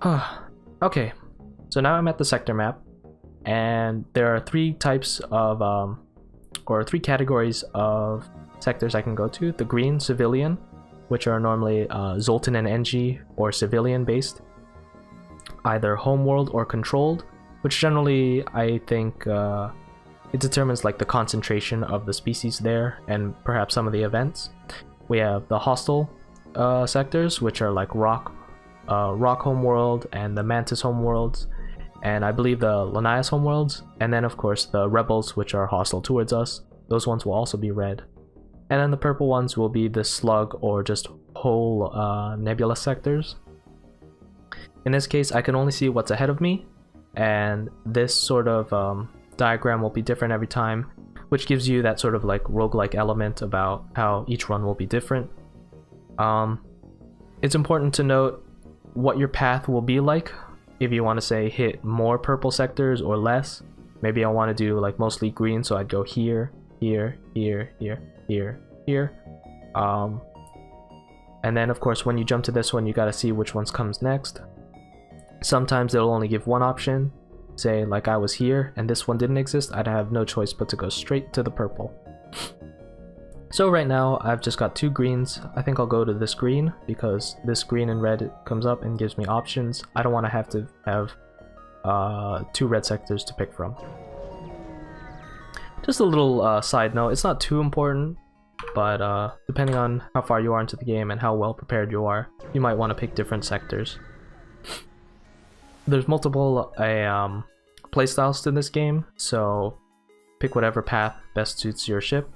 Okay, so now I'm at the sector map, and there are three types of, or three categories of sectors I can go to. The green, civilian, which are normally Zoltan and NG, or civilian based. Either homeworld or controlled, which generally I think it determines like the concentration of the species there and perhaps some of the events. We have the hostile sectors, which are like rock homeworld and the mantis homeworlds, and I believe the Linnaeus homeworlds, and then of course the rebels, which are hostile towards us. Those ones will also be red, and then the purple ones will be the slug or just whole nebula sectors. In this case, I can only see what's ahead of me, and this sort of diagram will be different every time, which gives you that sort of like roguelike element about how each run will be different. It's important to note what your path will be like. If you want to say hit more purple sectors or less, maybe I want to do like mostly green, so I'd go here, here, here, here, here, here. And then of course when you jump to this one, you gotta see which ones comes next. Sometimes it'll only give one option. Say like I was here and this one didn't exist, I'd have no choice but to go straight to the purple. So right now I've just got two greens. I think I'll go to this green because this green and red comes up and gives me options. I don't want to have two red sectors to pick from. Just a little side note, it's not too important, but depending on how far you are into the game and how well prepared you are, you might want to pick different sectors. There's multiple playstyles to this game, so pick whatever path best suits your ship.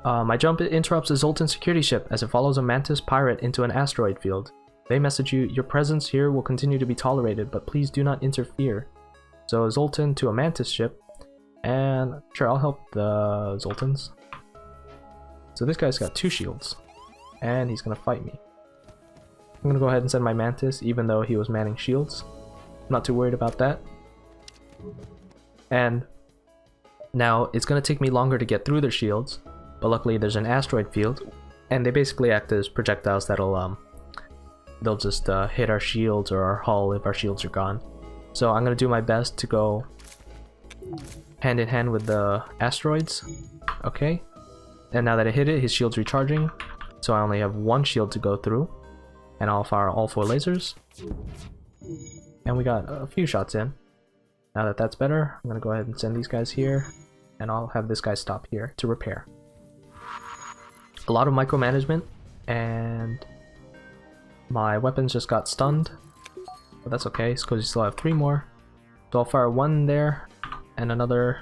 My jump interrupts a Zoltan security ship as it follows a Mantis pirate into an asteroid field. They message you, your presence here will continue to be tolerated, but please do not interfere. So Zoltan to a Mantis ship, and sure, I'll help the Zoltans. So this guy's got 2 shields, and he's gonna fight me. I'm gonna go ahead and send my Mantis, even though he was manning shields. Not too worried about that. And now it's gonna take me longer to get through their shields, but luckily there's an asteroid field, and they basically act as projectiles that'll they'll just hit our shields or our hull if our shields are gone. So I'm gonna do my best to go hand in hand with the asteroids. Okay, and now that I hit it, his shield's recharging, so I only have 1 shield to go through, and I'll fire all 4 lasers. And we got a few shots in. Now that that's better, I'm gonna go ahead and send these guys here, and I'll have this guy stop here to repair. A lot of micromanagement, and my weapons just got stunned, but that's okay, because you still have 3 more. So I'll fire 1 there, and another,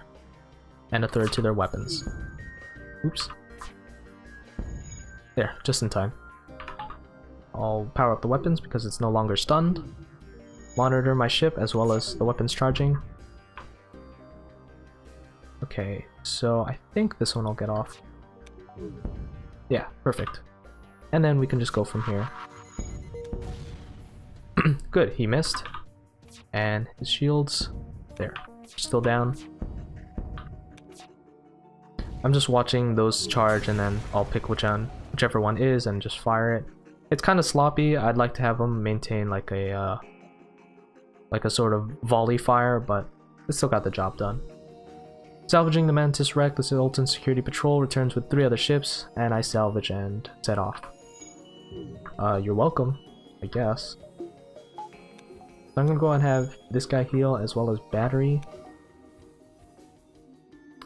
and a third to their weapons. Oops. There, just in time. I'll power up the weapons because it's no longer stunned. Monitor my ship as well as the weapons charging. Okay, so I think this one will get off. Yeah, perfect. And then we can just go from here. Good, he missed. And his shields, there, still down. I'm just watching those charge, and then I'll pick whichever one is and just fire it. It's kind of sloppy. I'd like to have them maintain like a sort of volley fire, but it still got the job done. Salvaging the Mantis wreck, the Zoltan security patrol returns with 3 other ships, and I salvage and set off. You're welcome, I guess. So I'm gonna go and have this guy heal as well as battery.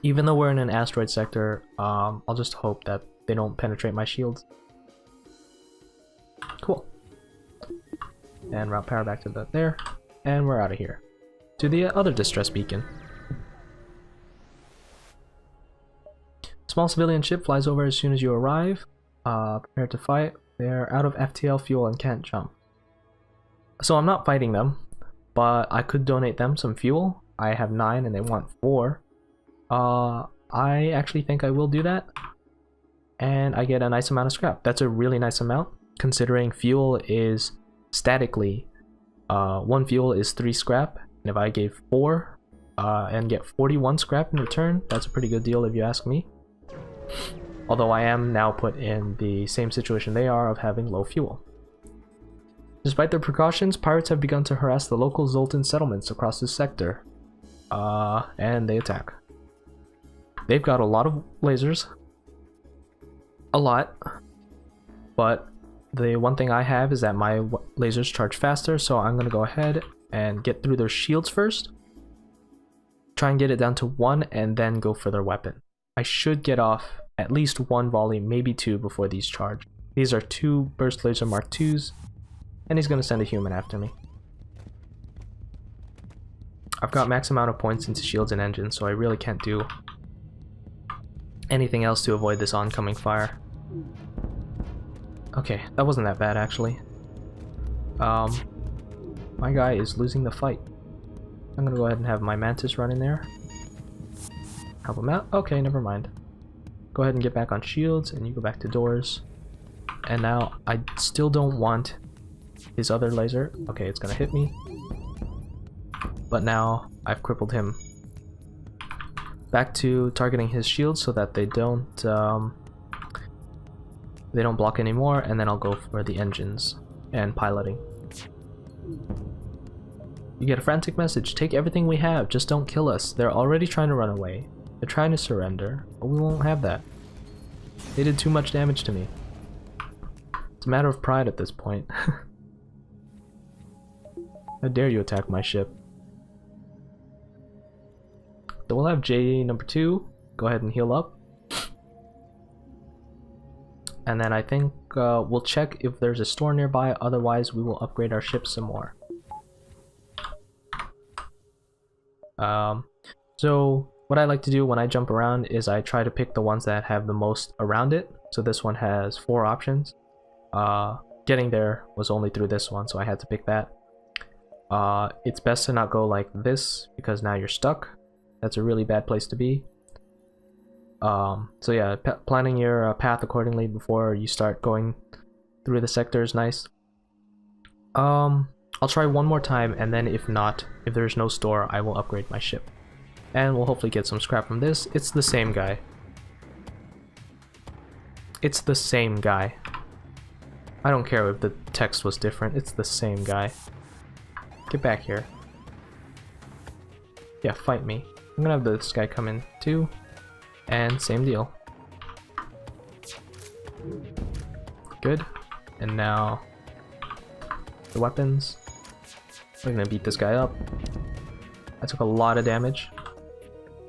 Even though we're in an asteroid sector, I'll just hope that they don't penetrate my shields. Cool. And route power back to there. And we're out of here. To the other distress beacon. Small civilian ship flies over as soon as you arrive. Prepare to fight. They're out of FTL fuel and can't jump. So I'm not fighting them, but I could donate them some fuel. I have 9 and they want 4. I actually think I will do that. And I get a nice amount of scrap. That's a really nice amount, considering fuel is statically 1 fuel is 3 scrap, and if I gave 4 and get 41 scrap in return, that's a pretty good deal if you ask me. Although I am now put in the same situation they are of having low fuel. Despite their precautions, pirates have begun to harass the local Zoltan settlements across this sector. And they attack. They've got a lot of lasers. A lot. But the one thing I have is that my lasers charge faster, so I'm going to go ahead and get through their shields first. Try and get it down to 1 and then go for their weapon. I should get off at least 1 volley, maybe 2 before these charge. These are 2 Burst Laser Mark IIs, and he's going to send a human after me. I've got max amount of points into shields and engines, so I really can't do anything else to avoid this oncoming fire. Okay, that wasn't that bad actually. My guy is losing the fight. I'm gonna go ahead and have my Mantis run in there. Help him out. Okay, never mind. Go ahead and get back on shields, and you go back to doors. And now I still don't want his other laser. Okay, it's gonna hit me. But now I've crippled him. Back to targeting his shields so that they don't block anymore, and then I'll go for the engines and piloting. You get a frantic message. Take everything we have, just don't kill us. They're already trying to run away. They're trying to surrender, but we won't have that. They did too much damage to me. It's a matter of pride at this point. How dare you attack my ship? So we'll have J number 2 go ahead and heal up. And then I think we'll check if there's a store nearby, otherwise we will upgrade our ship some more. So what I like to do when I jump around is I try to pick the ones that have the most around it. So this one has 4 options. Getting there was only through this one, so I had to pick that. It's best to not go like this, because now you're stuck. That's a really bad place to be. So yeah, planning your path accordingly before you start going through the sector is nice. I'll try one more time, and then if not, if there's no store, I will upgrade my ship. And we'll hopefully get some scrap from this. It's the same guy. It's the same guy. I don't care if the text was different, it's the same guy. Get back here. Yeah, fight me. I'm gonna have this guy come in too. And same deal. Good. And now the weapons. We're gonna beat this guy up. I took a lot of damage.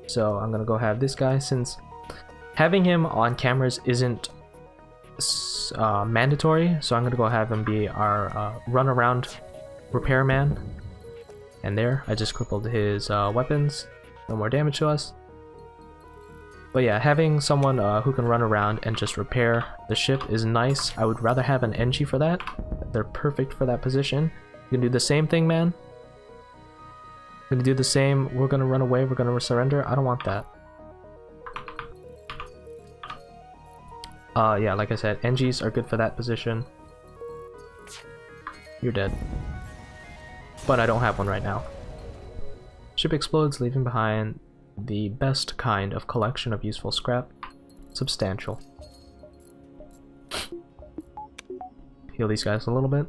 So I'm gonna go have this guy, since having him on cameras isn't mandatory, so I'm gonna go have him be our run around repairman. And there, I just crippled his weapons. No more damage to us. But yeah, having someone who can run around and just repair the ship is nice. I would rather have an NG for that. They're perfect for that position. You can do the same thing, man. We're gonna do the same. We're gonna run away. We're gonna surrender. I don't want that. Yeah, like I said, NGs are good for that position. You're dead. But I don't have one right now. Ship explodes, leaving behind the best kind of collection of useful scrap. Substantial. Heal these guys a little bit.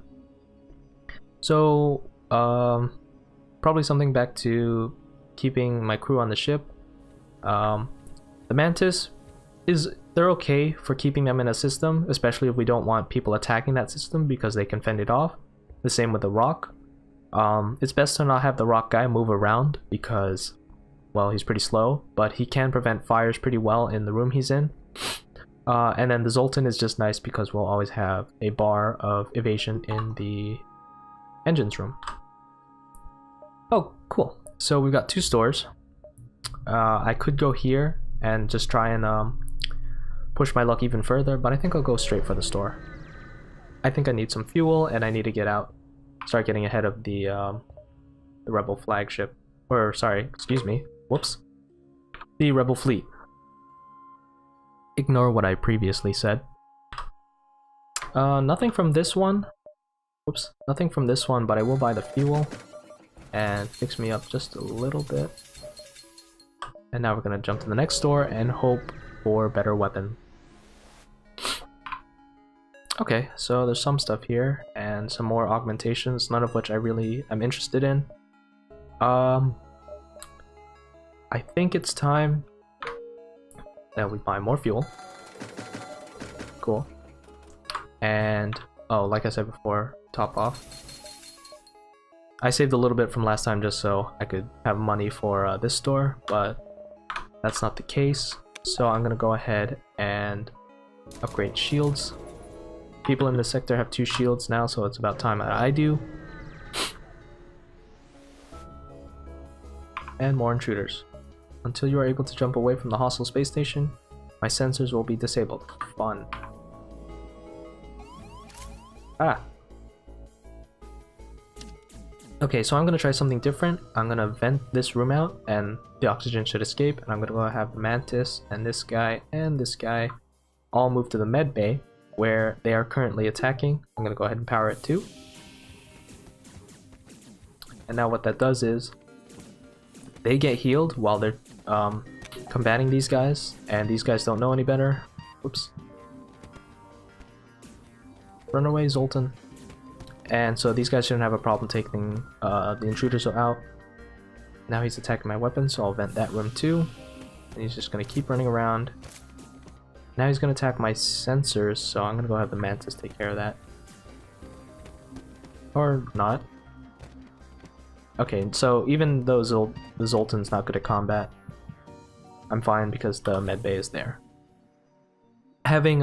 So, probably something back to keeping my crew on the ship. The Mantis they're okay for keeping them in a system, especially if we don't want people attacking that system because they can fend it off. The same with the Rock. It's best to not have the Rock guy move around because, well, he's pretty slow, but he can prevent fires pretty well in the room he's in. And then the Zoltan is just nice because we'll always have a bar of evasion in the engines room. Oh, cool. So we've got 2 stores. I could go here and just try and push my luck even further, but I think I'll go straight for the store. I think I need some fuel, and I need to get out, start getting ahead of the Rebel flagship. Or, sorry, excuse me. Whoops. The Rebel fleet. Ignore what I previously said. Nothing from this one. Whoops. Nothing from this one, but I will buy the fuel and fix me up just a little bit. And now we're gonna jump to the next store and hope for better weapon. Okay, so there's some stuff here, and and some more augmentations, none of which I really am interested in. I think it's time that we buy more fuel. Cool. And, oh, like I said before, top off. I saved a little bit from last time just so I could have money for this store, but that's not the case. So I'm gonna go ahead and upgrade shields. People in this sector have 2 shields now, so it's about time that I do. And more intruders. Until you are able to jump away from the hostile space station, my sensors will be disabled. Fun. Ah. Okay, so I'm gonna try something different. I'm gonna vent this room out and the oxygen should escape, and I'm gonna go have the Mantis and this guy all move to the med bay where they are currently attacking. I'm gonna go ahead and power it too. And now what that does is they get healed while they're combating these guys, and these guys don't know any better. Whoops. Run away, Zoltan. And so these guys shouldn't have a problem taking the intruders out. Now he's attacking my weapon, so I'll vent that room too. And he's just gonna keep running around. Now he's gonna attack my sensors, so I'm gonna go have the Mantis take care of that. Or not. Okay, so even though the Zoltan's not good at combat, I'm fine because the medbay is there. Having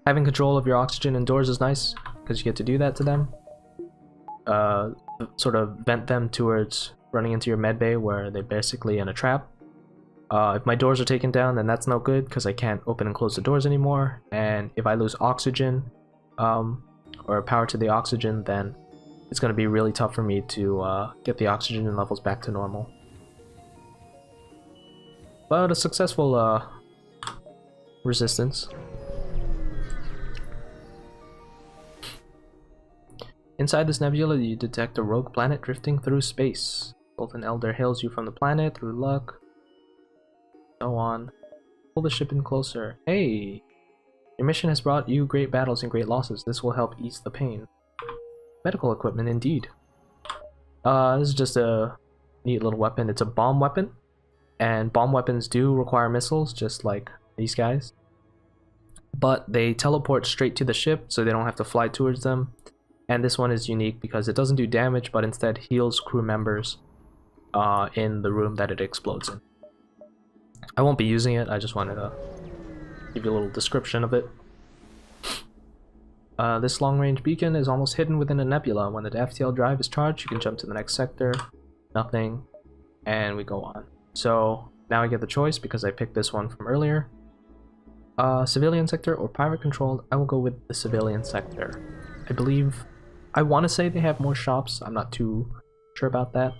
control of your oxygen indoors is nice because you get to do that to them. Sort of vent them towards running into your medbay where they're basically in a trap. If my doors are taken down, then that's no good because I can't open and close the doors anymore. And if I lose oxygen or power to the oxygen, then it's going to be really tough for me to get the oxygen levels back to normal. But a successful resistance. Inside this nebula, you detect a rogue planet drifting through space. Sultan Elder hails you from the planet through luck. So on. Pull the ship in closer. Hey! Your mission has brought you great battles and great losses. This will help ease the pain. Medical equipment, indeed. This is just a neat little weapon. It's a bomb weapon. And bomb weapons do require missiles, just like these guys. But they teleport straight to the ship, so they don't have to fly towards them. And this one is unique because it doesn't do damage, but instead heals crew members in the room that it explodes in. I won't be using it, I just wanted to give you a little description of it. This long-range beacon is almost hidden within a nebula. When the FTL drive is charged, you can jump to the next sector. Nothing. And we go on. So now I get the choice because I picked this one from earlier. Civilian sector or pirate controlled. I will go with the civilian sector. I want to say they have more shops. I'm not too sure about that.